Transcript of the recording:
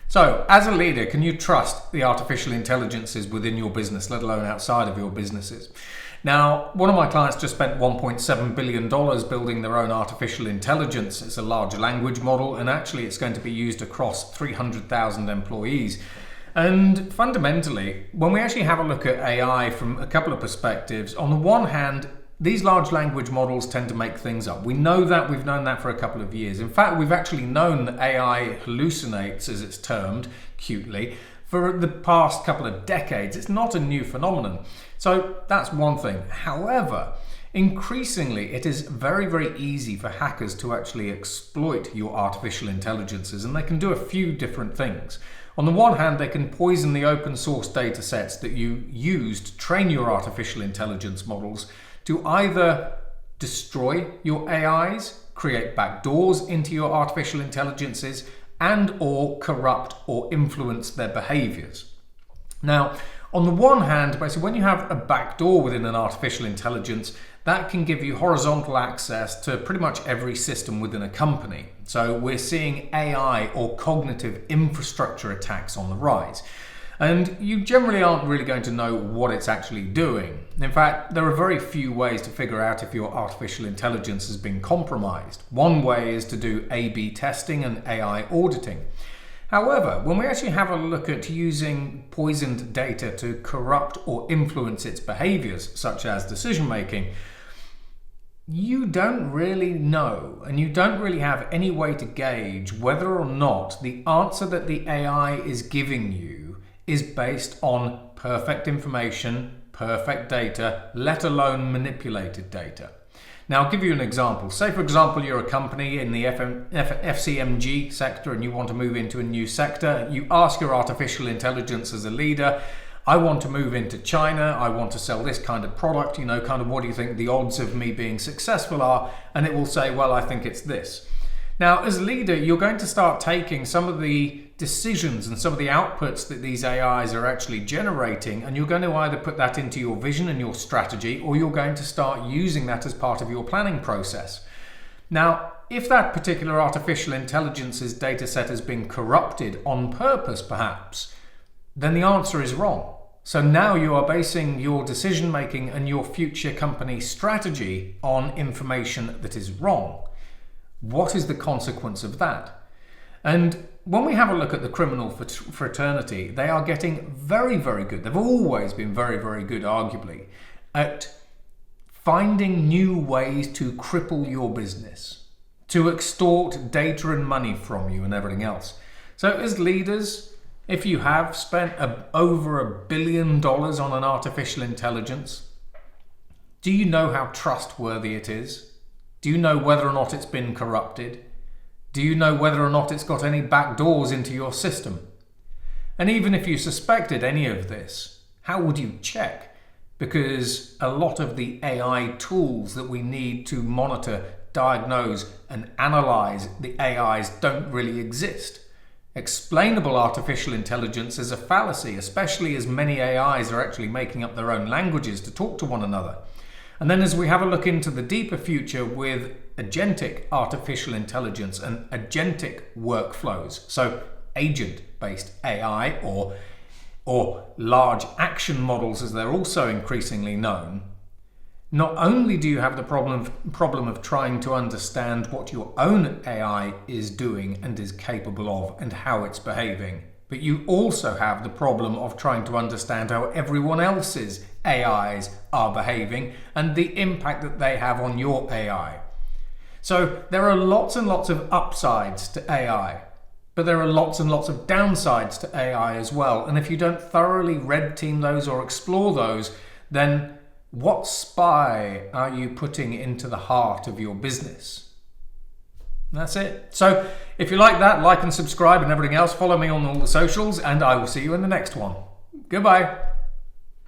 So, as a leader, can you trust the artificial intelligences within your business, let alone outside of your businesses? Now, one of my clients just spent $1.7 billion building their own artificial intelligence. It's a large language model, and actually it's going to be used across 300,000 employees. And fundamentally, when we actually have a look at AI from a couple of perspectives, on the one hand, these large language models tend to make things up. We know that, we've known that for a couple of years. In fact, we've actually known that AI hallucinates, as it's termed cutely, for the past couple of decades. It's not a new phenomenon. So that's one thing. However, increasingly, it is very, very easy for hackers to actually exploit your artificial intelligences, and they can do a few different things. On the one hand, they can poison the open source data sets that you use to train your artificial intelligence models to either destroy your AIs, create backdoors into your artificial intelligences, and or corrupt or influence their behaviors. Now, on the one hand, basically, when you have a backdoor within an artificial intelligence, that can give you horizontal access to pretty much every system within a company. So we're seeing AI or cognitive infrastructure attacks on the rise. And you generally aren't really going to know what it's actually doing. In fact, there are very few ways to figure out if your artificial intelligence has been compromised. One way is to do A/B testing and AI auditing. However, when we actually have a look at using poisoned data to corrupt or influence its behaviors, such as decision making, you don't really know, and you don't really have any way to gauge whether or not the answer that the AI is giving you is based on perfect information, perfect data, let alone manipulated data. Now, I'll give you an example. Say, for example, you're a company in the FCMG sector and you want to move into a new sector. You ask your artificial intelligence as a leader, I want to move into China, I want to sell this kind of product, kind of what do you think the odds of me being successful are? And it will say, well, I think it's this. Now, as a leader, you're going to start taking some of the decisions and some of the outputs that these AIs are actually generating, and you're going to either put that into your vision and your strategy, or you're going to start using that as part of your planning process. Now, if that particular artificial intelligence's data set has been corrupted on purpose, perhaps, then the answer is wrong. So now you are basing your decision making and your future company strategy on information that is wrong. What is the consequence of that? And when we have a look at the criminal fraternity, they are getting very, very good. They've always been very, very good, arguably, at finding new ways to cripple your business, to extort data and money from you and everything else. So as leaders, if you have spent over $1 billion on an artificial intelligence, do you know how trustworthy it is? Do you know whether or not it's been corrupted? Do you know whether or not it's got any backdoors into your system? And even if you suspected any of this, how would you check? Because a lot of the AI tools that we need to monitor, diagnose, and analyze the AIs don't really exist. Explainable artificial intelligence is a fallacy, especially as many AIs are actually making up their own languages to talk to one another. And then as we have a look into the deeper future with agentic artificial intelligence and agentic workflows, so agent-based AI or large action models as they're also increasingly known, not only do you have the problem of trying to understand what your own AI is doing and is capable of and how it's behaving, but you also have the problem of trying to understand how everyone else's AIs are behaving and the impact that they have on your AI. So there are lots and lots of upsides to AI, but there are lots and lots of downsides to AI as well. And if you don't thoroughly red team those or explore those, then what spy are you putting into the heart of your business? That's it. So if you like that, like and subscribe and everything else. Follow me on all the socials, and I will see you in the next one. Goodbye.